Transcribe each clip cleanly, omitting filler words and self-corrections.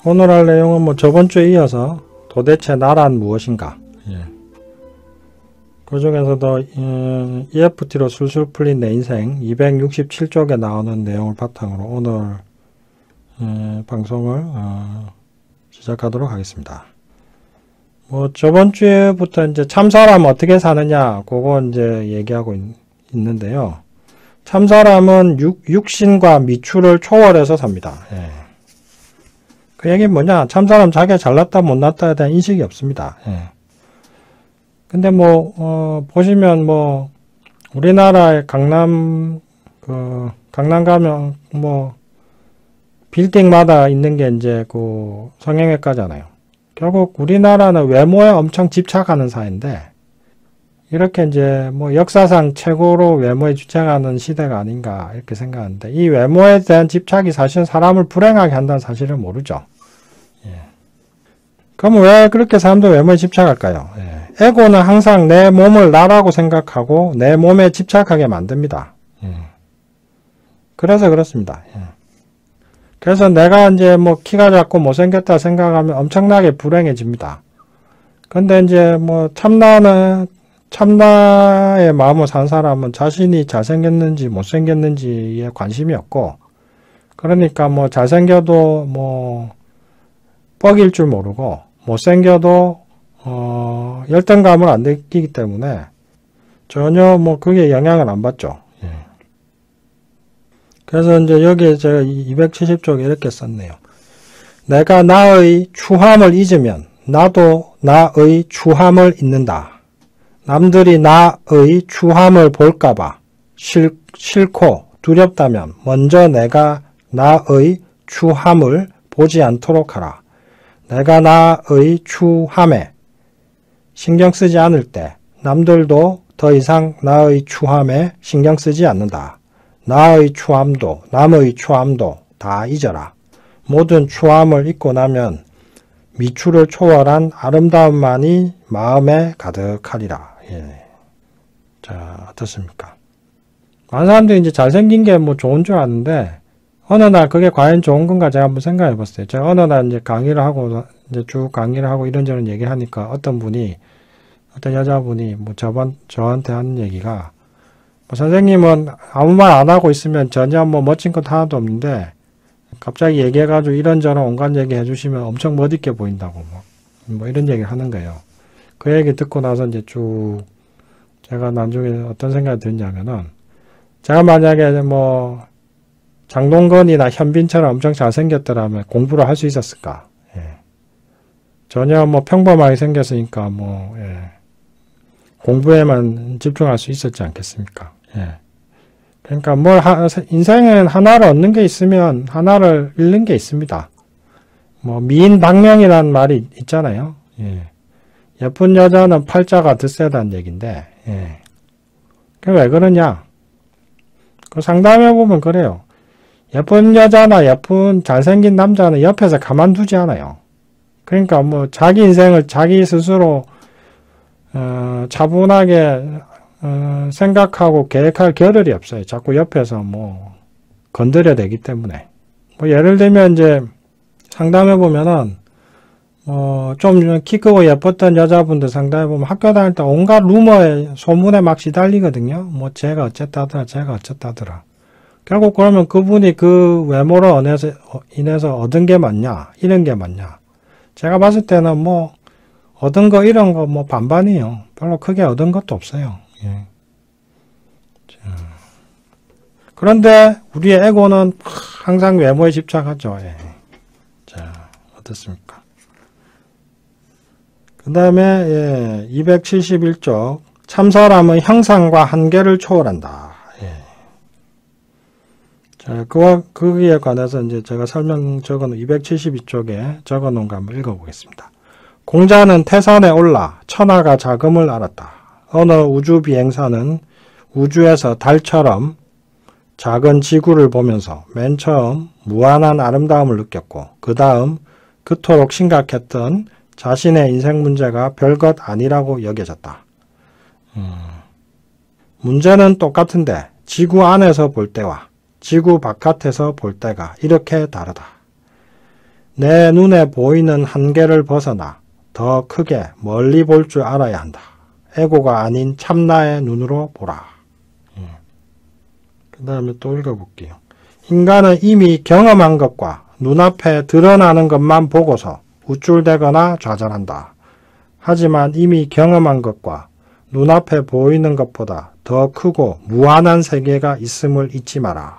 오늘 할 내용은 뭐 저번주에 이어서 도대체 나란 무엇인가, 그 중에서도 EFT로 술술 풀린 내 인생 267쪽에 나오는 내용을 바탕으로 오늘 방송을 시작하도록 하겠습니다. 뭐 저번 주에부터 이제 참사람 어떻게 사느냐 그거 이제 얘기하고 있는데요. 참사람은 육신과 미추를 초월해서 삽니다. 그 얘기는 뭐냐? 참사람 자기가 잘났다 못났다에 대한 인식이 없습니다. 근데 보시면 우리나라의 강남 가면 빌딩마다 있는 게 이제 성형외과잖아요. 결국 우리나라는 외모에 엄청 집착하는 사회인데, 이렇게 이제 역사상 최고로 외모에 집착하는 시대가 아닌가 이렇게 생각하는데, 이 외모에 대한 집착이 사실은 사람을 불행하게 한다는 사실을 모르죠. 그럼 왜 그렇게 사람들 외모에 집착할까요? 에고는 항상 내 몸을 나라고 생각하고 내 몸에 집착하게 만듭니다. 그래서 그렇습니다. 그래서 내가 이제 키가 작고 못생겼다 생각하면 엄청나게 불행해집니다. 근데 이제 참나의 마음을 산 사람은 자신이 잘생겼는지 못생겼는지에 관심이 없고, 그러니까 잘생겨도 뻑일 줄 모르고, 못생겨도 열등감을 안 느끼기 때문에 전혀 그게 영향을 안 받죠. 그래서 이제 여기에 제가 270쪽에 이렇게 썼네요. 내가 나의 추함을 잊으면 나도 나의 추함을 잊는다. 남들이 나의 추함을 볼까봐 싫고 두렵다면 먼저 내가 나의 추함을 보지 않도록 하라. 내가 나의 추함에 신경 쓰지 않을 때 남들도 더 이상 나의 추함에 신경 쓰지 않는다. 나의 추함도 남의 추함도 다 잊어라. 모든 추함을 잊고 나면 미추를 초월한 아름다움만이 마음에 가득하리라. 자, 어떻습니까? 많은 사람들이 이제 잘생긴 게 좋은 줄 아는데, 어느 날 그게 과연 좋은 건가 제가 한번 생각해 봤어요. 제가 어느 날 이제 강의를 하고, 이제 쭉 강의를 하고 이런저런 얘기를 하니까 어떤 여자분이 저한테 하는 얘기가, 선생님은 아무 말 안 하고 있으면 전혀 멋진 것 하나도 없는데, 갑자기 얘기해가지고 이런저런 온갖 얘기 해주시면 엄청 멋있게 보인다고, 이런 얘기를 하는 거예요. 그 얘기 듣고 나서 이제 쭉, 제가 나중에 어떤 생각이 드냐면은, 제가 만약에 장동건이나 현빈처럼 엄청 잘생겼더라면 공부를 할 수 있었을까? 전혀 평범하게 생겼으니까 공부에만 집중할 수 있었지 않겠습니까? 그러니까 인생은 하나를 얻는 게 있으면 하나를 잃는 게 있습니다. 미인방명이라는 말이 있잖아요. 예쁜 여자는 팔자가 드세다는 얘기인데, 그게 왜 그러냐? 그 상담해보면 그래요. 예쁜 여자나 예쁜 잘생긴 남자는 옆에서 가만두지 않아요. 그러니까 자기 인생을 자기 스스로 차분하게 생각하고 계획할 겨를이 없어요. 자꾸 옆에서 건드려야 되기 때문에. 예를 들면 이제 상담해보면은 좀 키 크고 예뻤던 여자분들 상담해보면 학교 다닐 때 온갖 루머에 소문에 막 시달리거든요. 쟤가 어쨌다더라. 결국 그러면 그분이 그 외모로 인해서 얻은 게 맞냐? 잃은 게 맞냐? 제가 봤을 때는 얻은 거 잃은 거 반반이에요. 별로 크게 얻은 것도 없어요. 그런데 우리의 에고는 항상 외모에 집착하죠. 자, 어떻습니까? 그 다음에 271쪽 참사람은 형상과 한계를 초월한다. 자, 거기에 관해서 이제 제가 설명 272쪽에 적어놓은 거 한번 읽어보겠습니다. 공자는 태산에 올라 천하가 작음을 알았다. 어느 우주 비행사는 우주에서 달처럼 작은 지구를 보면서 맨 처음 무한한 아름다움을 느꼈고, 그 다음 그토록 심각했던 자신의 인생 문제가 별것 아니라고 여겨졌다. 문제는 똑같은데 지구 안에서 볼 때와 지구 바깥에서 볼 때가 이렇게 다르다. 내 눈에 보이는 한계를 벗어나 더 크게 멀리 볼 줄 알아야 한다. 에고가 아닌 참나의 눈으로 보라. 그 다음에 또 읽어볼게요. 인간은 이미 경험한 것과 눈앞에 드러나는 것만 보고서 우쭐대거나 좌절한다. 하지만 이미 경험한 것과 눈앞에 보이는 것보다 더 크고 무한한 세계가 있음을 잊지 마라.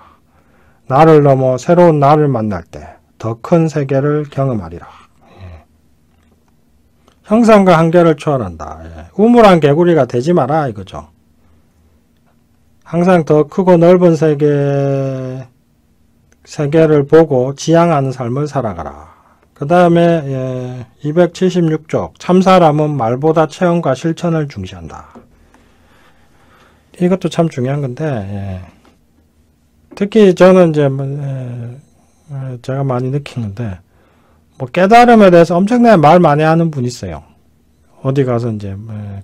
나를 넘어 새로운 나를 만날 때 더 큰 세계를 경험하리라. 형상과 한계를 초월한다. 우물한 개구리가 되지 마라 이거죠. 항상 더 크고 넓은 세계를 보고 지향하는 삶을 살아가라. 그 다음에 276쪽 참사람은 말보다 체험과 실천을 중시한다. 이것도 참 중요한 건데 특히 저는 이제 제가 많이 느낀 건데 뭐 깨달음에 대해서 엄청나게 말 많이 하는 분이 있어요. 어디 가서 이제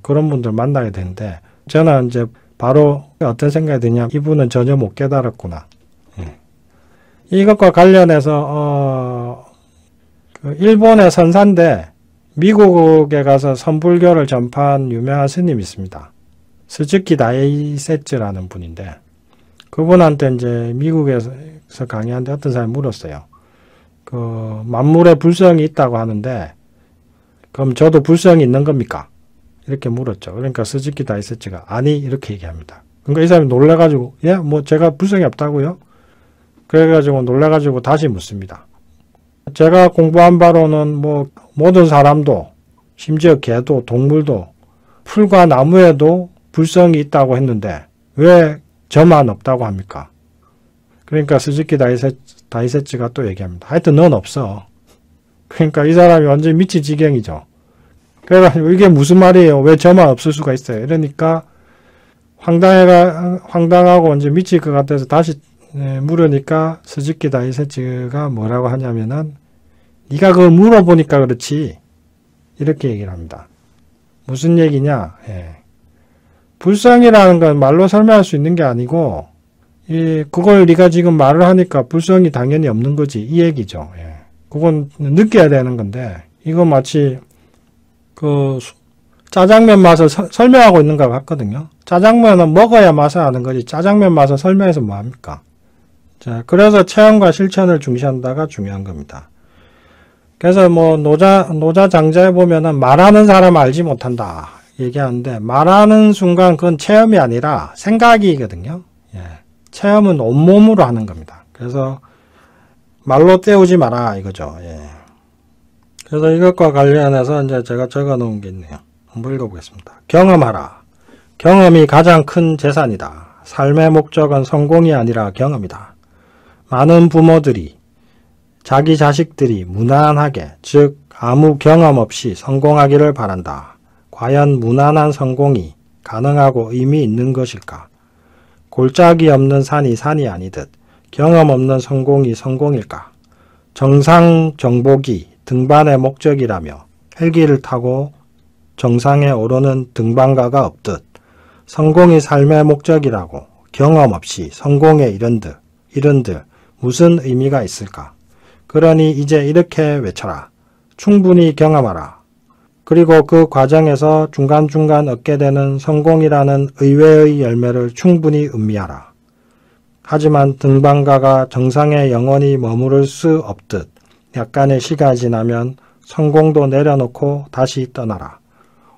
그런 분들 만나게 되는데 저는 이제 바로 어떤 생각이 드냐, 이분은 전혀 못 깨달았구나. 이것과 관련해서 그 일본의 선사인데 미국에 가서 선불교를 전파한 유명한 스님이 있습니다. 스즈키 다이세츠라는 분인데 그분한테 이제 미국에서 강의하는데 어떤 사람이 물었어요. 그 만물에 불성이 있다고 하는데 그럼 저도 불성이 있는 겁니까? 이렇게 물었죠. 그러니까 스즈키 다이세츠가 아니 이렇게 얘기합니다. 그러니까 이 사람이 놀라가지고 뭐 제가 불성이 없다고요? 그래가지고 놀라가지고 다시 묻습니다. 제가 공부한 바로는 뭐 모든 사람도 심지어 개도 동물도 풀과 나무에도 불성이 있다고 했는데 왜 저만 없다고 합니까? 그러니까 스즈키 다이세츠가 또 얘기합니다. 하여튼 넌 없어. 그러니까 이 사람이 완전 미친 지경이죠. 그래가지고 이게 무슨 말이에요? 왜 저만 없을 수가 있어요? 이러니까 황당하고 이제 미칠 것 같아서 다시 물으니까 스즈키 다이세츠가 뭐라고 하냐면은 네가 그걸 물어보니까 그렇지 이렇게 얘기를 합니다. 무슨 얘기냐? 불성이라는 건 말로 설명할 수 있는 게 아니고 그걸 네가 지금 말을 하니까 불성이 당연히 없는 거지 이 얘기죠. 그건 느껴야 되는 건데 이거 마치 그 짜장면 맛을 설명하고 있는 것 같거든요. 짜장면은 먹어야 맛을 아는 거지 짜장면 맛을 설명해서 뭐합니까? 자, 그래서 체험과 실천을 중시한다가 중요한 겁니다. 그래서 뭐 노자 장자에 보면은 말하는 사람 알지 못한다 얘기하는데 말하는 순간 그건 체험이 아니라 생각이거든요. 체험은 온몸으로 하는 겁니다. 그래서 말로 때우지 마라 이거죠. 그래서 이것과 관련해서 이제 제가 적어 놓은 게 있네요. 한번 읽어보겠습니다. 경험하라. 경험이 가장 큰 재산이다. 삶의 목적은 성공이 아니라 경험이다. 많은 부모들이 자기 자식들이 무난하게, 즉 아무 경험 없이 성공하기를 바란다. 과연 무난한 성공이 가능하고 의미 있는 것일까? 골짜기 없는 산이 산이 아니듯 경험 없는 성공이 성공일까? 정상 정복이 등반의 목적이라며 헬기를 타고 정상에 오르는 등반가가 없듯 성공이 삶의 목적이라고 경험 없이 성공에 이른들 무슨 의미가 있을까? 그러니 이제 이렇게 외쳐라. 충분히 경험하라. 그리고 그 과정에서 중간중간 얻게 되는 성공이라는 의외의 열매를 충분히 음미하라. 하지만 등반가가 정상에 영원히 머무를 수 없듯 약간의 시간이 지나면 성공도 내려놓고 다시 떠나라.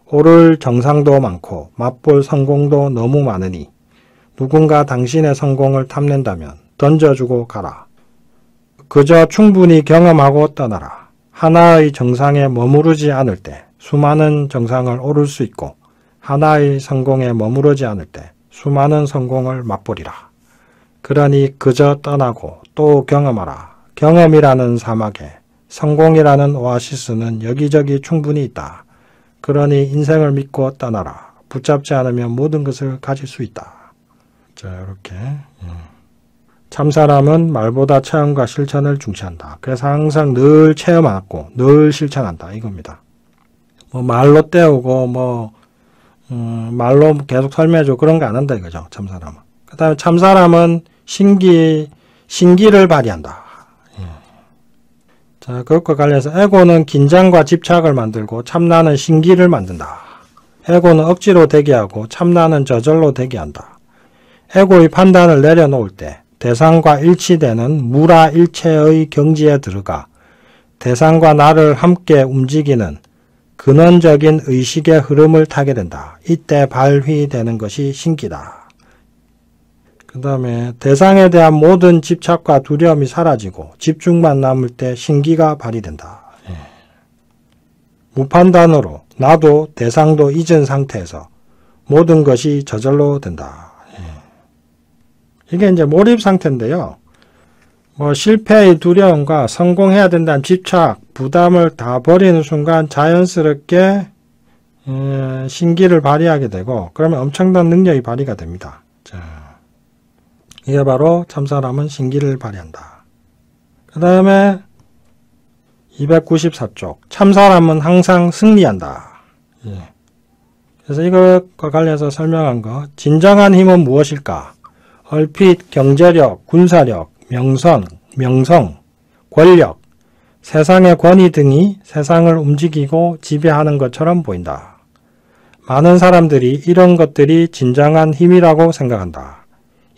오를 정상도 많고 맛볼 성공도 너무 많으니 누군가 당신의 성공을 탐낸다면 던져주고 가라. 그저 충분히 경험하고 떠나라. 하나의 정상에 머무르지 않을 때 수많은 정상을 오를 수 있고 하나의 성공에 머무르지 않을 때 수많은 성공을 맛보리라. 그러니 그저 떠나고 또 경험하라. 경험이라는 사막에 성공이라는 오아시스는 여기저기 충분히 있다. 그러니 인생을 믿고 떠나라. 붙잡지 않으면 모든 것을 가질 수 있다. 자, 이렇게 참사람은 말보다 체험과 실천을 중시한다. 그래서 항상 늘 체험하고 늘 실천한다 이겁니다. 뭐 말로 때우고 말로 계속 설명해주고 그런 거 안 한다 이거죠. 참사람은. 그 다음에 참사람은 신기를 발휘한다. 자, 자, 그것과 관련해서 에고는 긴장과 집착을 만들고 참나는 신기를 만든다. 에고는 억지로 대기하고 참나는 저절로 대기한다. 에고의 판단을 내려놓을 때 대상과 일치되는 무라일체의 경지에 들어가 대상과 나를 함께 움직이는 근원적인 의식의 흐름을 타게 된다. 이때 발휘되는 것이 신기다. 그 다음에 대상에 대한 모든 집착과 두려움이 사라지고 집중만 남을 때 신기가 발휘된다. 무판단으로 나도 대상도 잊은 상태에서 모든 것이 저절로 된다. 이게 이제 몰입 상태인데요. 뭐 실패의 두려움과 성공해야 된다는 집착, 부담을 다 버리는 순간 자연스럽게 신기를 발휘하게 되고 그러면 엄청난 능력이 발휘가 됩니다. 자, 이게 바로 참사람은 신기를 발휘한다. 그 다음에 294쪽 참사람은 항상 승리한다. 그래서 이것과 관련해서 설명한 거 진정한 힘은 무엇일까? 얼핏 경제력, 군사력, 명성, 권력, 세상의 권위 등이 세상을 움직이고 지배하는 것처럼 보인다. 많은 사람들이 이런 것들이 진정한 힘이라고 생각한다.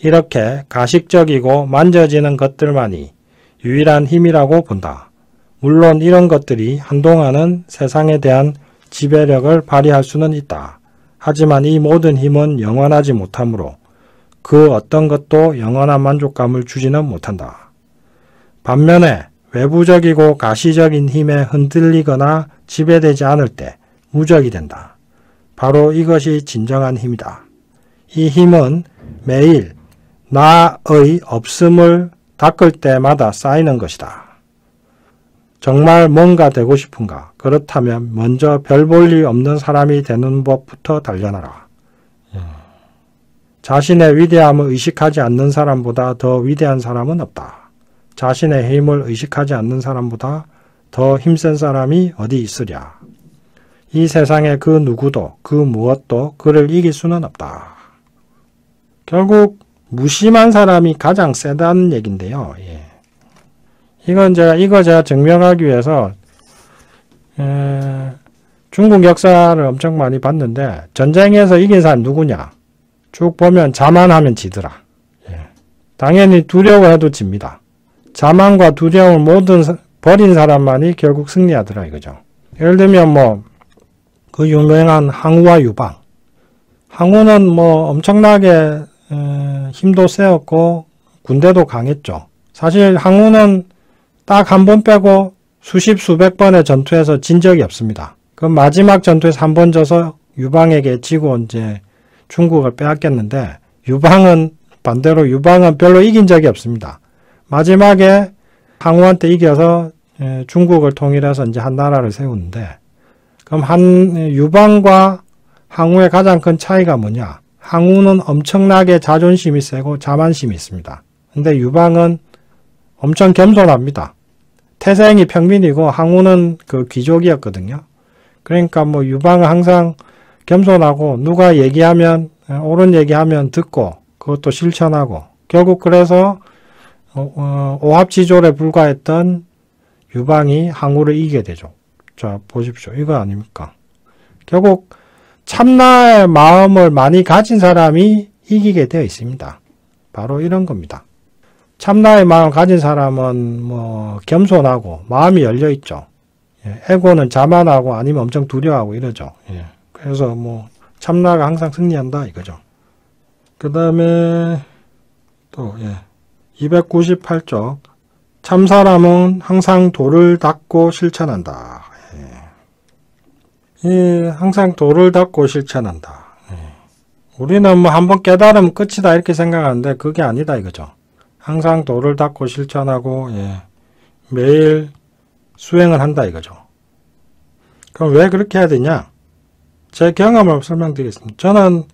이렇게 가식적이고 만져지는 것들만이 유일한 힘이라고 본다. 물론 이런 것들이 한동안은 세상에 대한 지배력을 발휘할 수는 있다. 하지만 이 모든 힘은 영원하지 못하므로 그 어떤 것도 영원한 만족감을 주지는 못한다. 반면에 외부적이고 가시적인 힘에 흔들리거나 지배되지 않을 때 무적이 된다. 바로 이것이 진정한 힘이다. 이 힘은 매일 나의 없음을 닦을 때마다 쌓이는 것이다. 정말 뭔가 되고 싶은가? 그렇다면 먼저 별 볼 일 없는 사람이 되는 법부터 단련하라. 자신의 위대함을 의식하지 않는 사람보다 더 위대한 사람은 없다. 자신의 힘을 의식하지 않는 사람보다 더 힘센 사람이 어디 있으랴. 이 세상에 그 누구도 그 무엇도 그를 이길 수는 없다. 결국 무심한 사람이 가장 세다는 얘긴데요. 이거 제가 증명하기 위해서 중국 역사를 엄청 많이 봤는데 전쟁에서 이긴 사람 누구냐? 쭉 보면 자만하면 지더라. 당연히 두려워해도 집니다. 자만과 두려움을 모두 버린 사람만이 결국 승리하더라 이거죠. 예를 들면 그 유명한 항우와 유방. 항우는 엄청나게 힘도 세었고 군대도 강했죠. 사실 항우는 딱 한 번 빼고 수백 번의 전투에서 진 적이 없습니다. 그 마지막 전투에서 한 번 져서 유방에게 지고 이제 중국을 빼앗겼는데 반대로 유방은 별로 이긴 적이 없습니다. 마지막에 항우한테 이겨서 중국을 통일해서 이제 한 나라를 세우는데 그럼 유방과 항우의 가장 큰 차이가 뭐냐? 항우는 엄청나게 자존심이 세고 자만심이 있습니다. 근데 유방은 엄청 겸손합니다. 태생이 평민이고 항우는 그 귀족이었거든요. 그러니까 유방은 항상 겸손하고 누가 얘기하면 옳은 얘기하면 듣고 그것도 실천하고 결국 그래서 오합지졸에 불과했던 유방이 항우를 이기게 되죠. 자 보십시오. 이거 아닙니까? 결국 참나의 마음을 많이 가진 사람이 이기게 되어 있습니다. 바로 이런 겁니다. 참나의 마음을 가진 사람은 겸손하고 마음이 열려있죠. 에고는 자만하고 아니면 엄청 두려워하고 이러죠. 그래서 참나가 항상 승리한다 이거죠. 그 다음에 또 298쪽 참사람은 항상 도를 닦고 실천한다. 항상 도를 닦고 실천한다. 우리는 한번 깨달으면 끝이다 이렇게 생각하는데 그게 아니다 이거죠. 항상 도를 닦고 실천하고 매일 수행을 한다 이거죠. 그럼 왜 그렇게 해야 되냐? 제 경험을 설명드리겠습니다. 저는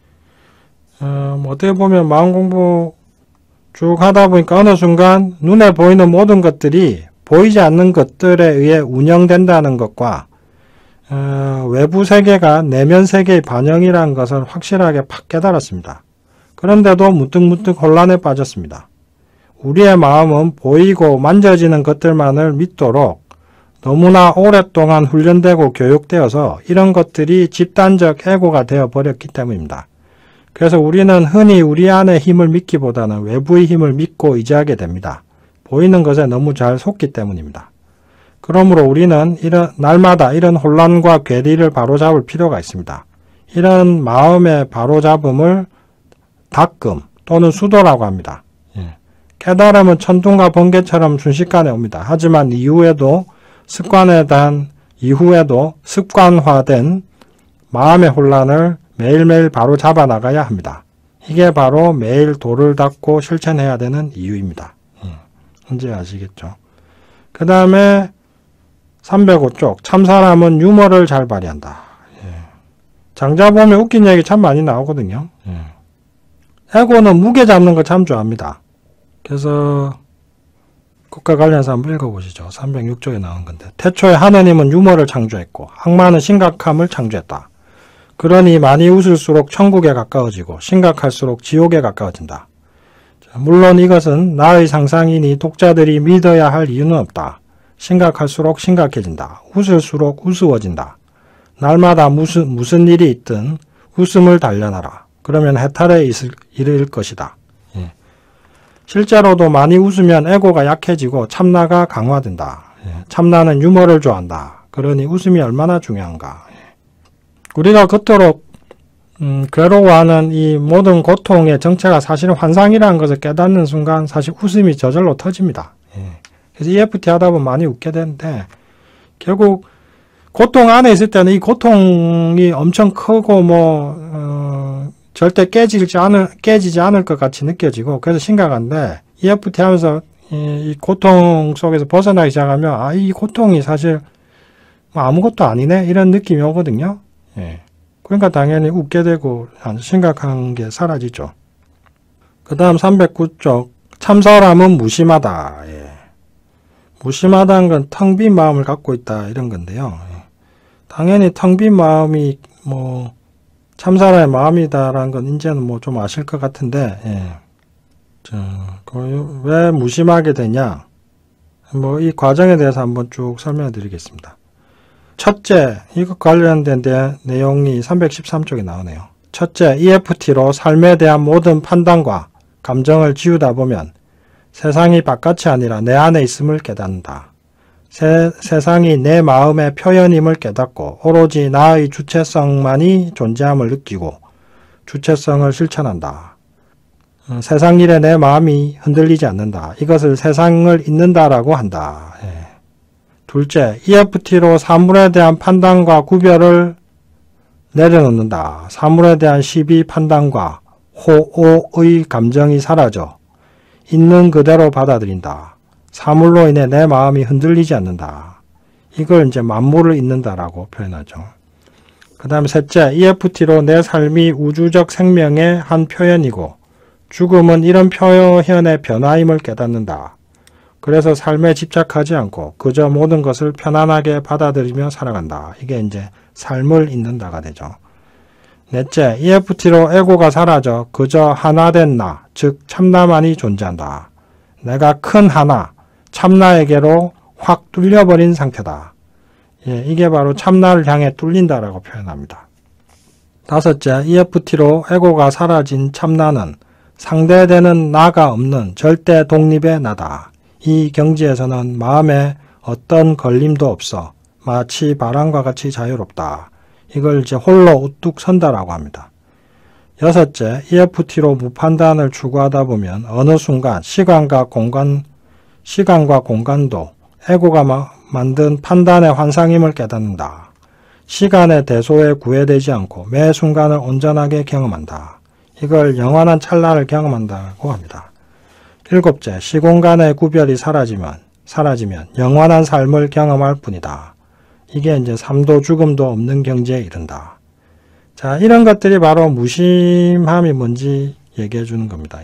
어떻게 보면 마음 공부 쭉 하다 보니까 어느 순간 눈에 보이는 모든 것들이 보이지 않는 것들에 의해 운영된다는 것과 외부 세계가 내면 세계의 반영이라는 것을 확실하게 팍 깨달았습니다. 그런데도 문득문득 혼란에 빠졌습니다. 우리의 마음은 보이고 만져지는 것들만을 믿도록 너무나 오랫동안 훈련되고 교육되어서 이런 것들이 집단적 에고가 되어버렸기 때문입니다. 그래서 우리는 흔히 우리 안의 힘을 믿기보다는 외부의 힘을 믿고 의지하게 됩니다. 보이는 것에 너무 잘 속기 때문입니다. 그러므로 우리는 날마다 이런 혼란과 괴리를 바로잡을 필요가 있습니다. 이런 마음의 바로잡음을 닦음 또는 수도라고 합니다. 깨달음은 천둥과 번개처럼 순식간에 옵니다. 하지만 이후에도 습관화된 마음의 혼란을 매일매일 바로잡아 나가야 합니다. 이게 바로 매일 도를 닦고 실천해야 되는 이유입니다. 이제 아시겠죠? 그 다음에 305쪽 참사람은 유머를 잘 발휘한다. 장자 보면 웃긴 얘기 참 많이 나오거든요. 에고는 무게 잡는 거 참 좋아합니다. 그래서 그것과 관련해서 한번 읽어보시죠. 306쪽에 나온 건데 태초에 하느님은 유머를 창조했고 악마는 심각함을 창조했다. 그러니 많이 웃을수록 천국에 가까워지고 심각할수록 지옥에 가까워진다. 물론 이것은 나의 상상이니 독자들이 믿어야 할 이유는 없다. 심각할수록 심각해진다. 웃을수록 우스워진다. 날마다 무슨 일이 있든 웃음을 단련하라. 그러면 해탈에 이를 것이다. 실제로도 많이 웃으면 에고가 약해지고 참나가 강화된다. 참나는 유머를 좋아한다. 그러니 웃음이 얼마나 중요한가. 우리가 그토록 괴로워하는 이 모든 고통의 정체가 사실은 환상이라는 것을 깨닫는 순간 사실 웃음이 저절로 터집니다. 그래서 EFT 하다 보면 많이 웃게 되는데 결국 고통 안에 있을 때는 이 고통이 엄청 크고 절대 깨지지 않을 것 같이 느껴지고 그래서 심각한데 EFT 하면서 이 고통 속에서 벗어나기 시작하면 이 고통이 사실 아무것도 아니네 이런 느낌이 오거든요. 그러니까 당연히 웃게 되고 심각한 게 사라지죠. 그 다음 309쪽 참사람은 무심하다. 무심하다는 건 텅 빈 마음을 갖고 있다 이런 건데요. 당연히 텅 빈 마음이 참사람의 마음이다라는 건 이제는 좀 아실 것 같은데 왜 무심하게 되냐 이 과정에 대해서 한번 쭉 설명해 드리겠습니다. 첫째, 이것 관련된 내용이 313쪽에 나오네요. 첫째, EFT로 삶에 대한 모든 판단과 감정을 지우다 보면 세상이 바깥이 아니라 내 안에 있음을 깨닫는다. 세상이 내 마음의 표현임을 깨닫고 오로지 나의 주체성만이 존재함을 느끼고 주체성을 실천한다. 세상 일에 내 마음이 흔들리지 않는다. 이것을 세상을 잊는다라고 한다. 둘째, EFT로 사물에 대한 판단과 구별을 내려놓는다. 사물에 대한 시비 판단과 호오의 감정이 사라져 있는 그대로 받아들인다. 사물로 인해 내 마음이 흔들리지 않는다. 이걸 이제 만물을 잊는다라고 표현하죠. 그 다음 셋째, EFT로 내 삶이 우주적 생명의 한 표현이고 죽음은 이런 표현의 변화임을 깨닫는다. 그래서 삶에 집착하지 않고 그저 모든 것을 편안하게 받아들이며 살아간다. 이게 이제 삶을 잊는다가 되죠. 넷째, EFT로 에고가 사라져 그저 하나된 나, 즉 참나만이 존재한다. 내가 큰 하나, 참나에게로 확 뚫려버린 상태다. 이게 바로 참나를 향해 뚫린다라고 표현합니다. 다섯째, EFT로 에고가 사라진 참나는 상대되는 나가 없는 절대 독립의 나다. 이 경지에서는 마음에 어떤 걸림도 없어 마치 바람과 같이 자유롭다. 이걸 이제 홀로 우뚝 선다라고 합니다. 여섯째, EFT로 무판단을 추구하다 보면 어느 순간 시간과 공간도 에고가 만든 판단의 환상임을 깨닫는다. 시간의 대소에 구애되지 않고 매 순간을 온전하게 경험한다. 이걸 영원한 찰나를 경험한다고 합니다. 일곱째, 시공간의 구별이 사라지면 영원한 삶을 경험할 뿐이다. 이게 이제 삶도 죽음도 없는 경지에 이른다. 자, 이런 것들이 바로 무심함이 뭔지 얘기해 주는 겁니다.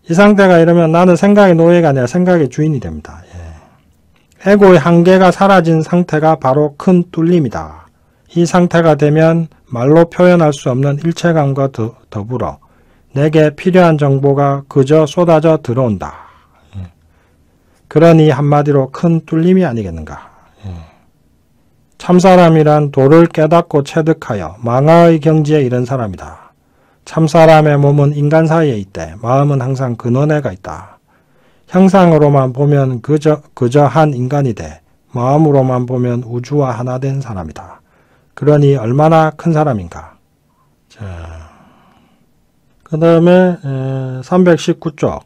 이 상태가 이러면 나는 생각의 노예가 아니라 생각의 주인이 됩니다. 에고의 한계가 사라진 상태가 바로 큰 뚫림이다. 이 상태가 되면 말로 표현할 수 없는 일체감과 더불어 내게 필요한 정보가 그저 쏟아져 들어온다. 그러니 한마디로 큰 뚫림이 아니겠는가. 참사람이란 도를 깨닫고 체득하여 망아의 경지에 이른 사람이다. 참사람의 몸은 인간 사이에 있대 마음은 항상 근원에가 있다. 형상으로만 보면 그저 한 인간이 돼 마음으로만 보면 우주와 하나 된 사람이다. 그러니 얼마나 큰 사람인가. 그 다음에 319쪽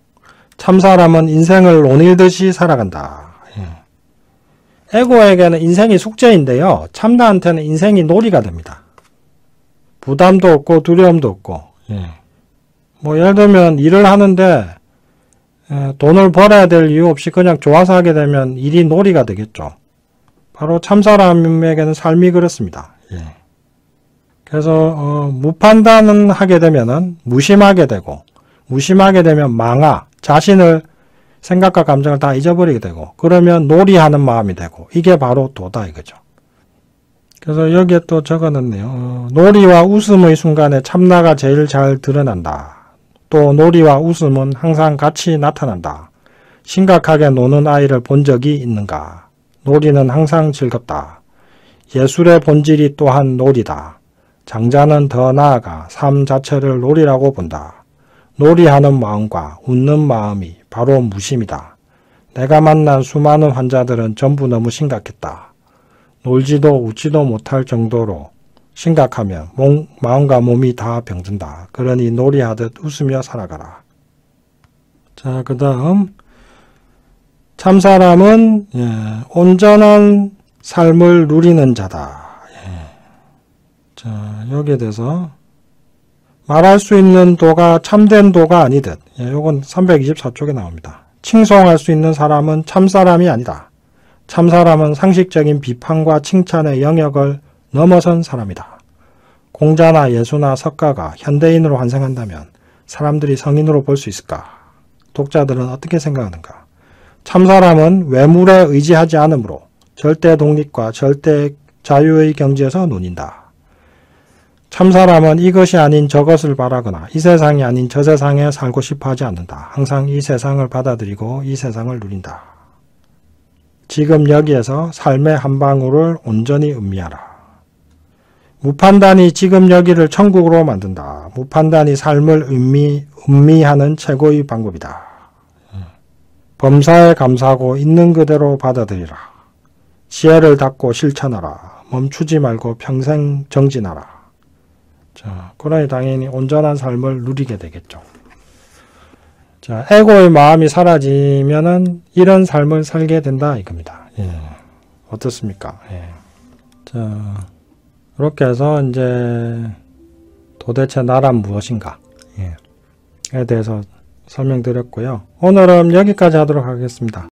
참사람은 인생을 논일듯이 살아간다. 에고에게는 인생이 숙제인데요. 참나한테는 인생이 놀이가 됩니다. 부담도 없고 두려움도 없고. 뭐 예를 들면 일을 하는데 돈을 벌어야 될 이유 없이 그냥 좋아서 하게 되면 일이 놀이가 되겠죠. 바로 참사람에게는 삶이 그렇습니다. 그래서 무판단은 하게 되면은 무심하게 되고 무심하게 되면 망아 자신을 생각과 감정을 다 잊어버리게 되고 그러면 놀이하는 마음이 되고 이게 바로 도다 이거죠. 그래서 여기에 또 적어놨네요. 놀이와 웃음의 순간에 참나가 제일 잘 드러난다. 또 놀이와 웃음은 항상 같이 나타난다. 심각하게 노는 아이를 본 적이 있는가? 놀이는 항상 즐겁다. 예술의 본질이 또한 놀이다. 장자는 더 나아가 삶 자체를 놀이라고 본다. 놀이하는 마음과 웃는 마음이 바로 무심이다. 내가 만난 수많은 환자들은 전부 너무 심각했다. 놀지도 웃지도 못할 정도로 심각하면 마음과 몸이 다 병든다. 그러니 놀이하듯 웃으며 살아가라. 자, 그 다음 참사람은 온전한 삶을 누리는 자다. 자, 여기에 대해서 말할 수 있는 도가 참된 도가 아니듯 요건 324쪽에 나옵니다. 칭송할 수 있는 사람은 참사람이 아니다. 참사람은 상식적인 비판과 칭찬의 영역을 넘어선 사람이다. 공자나 예수나 석가가 현대인으로 환생한다면 사람들이 성인으로 볼 수 있을까? 독자들은 어떻게 생각하는가? 참사람은 외물에 의지하지 않으므로 절대 독립과 절대 자유의 경지에서 논인다. 참사람은 이것이 아닌 저것을 바라거나 이 세상이 아닌 저 세상에 살고 싶어 하지 않는다. 항상 이 세상을 받아들이고 이 세상을 누린다. 지금 여기에서 삶의 한 방울을 온전히 음미하라. 무판단이 지금 여기를 천국으로 만든다. 무판단이 삶을 음미하는 최고의 방법이다. 범사에 감사하고 있는 그대로 받아들이라. 지혜를 닫고 실천하라. 멈추지 말고 평생 정진하라. 자, 그러니 당연히 온전한 삶을 누리게 되겠죠. 자, 에고의 마음이 사라지면은 이런 삶을 살게 된다 이겁니다. 어떻습니까? 자, 그렇게 해서 이제 도대체 나란 무엇인가? 에 대해서 설명드렸고요. 오늘은 여기까지 하도록 하겠습니다.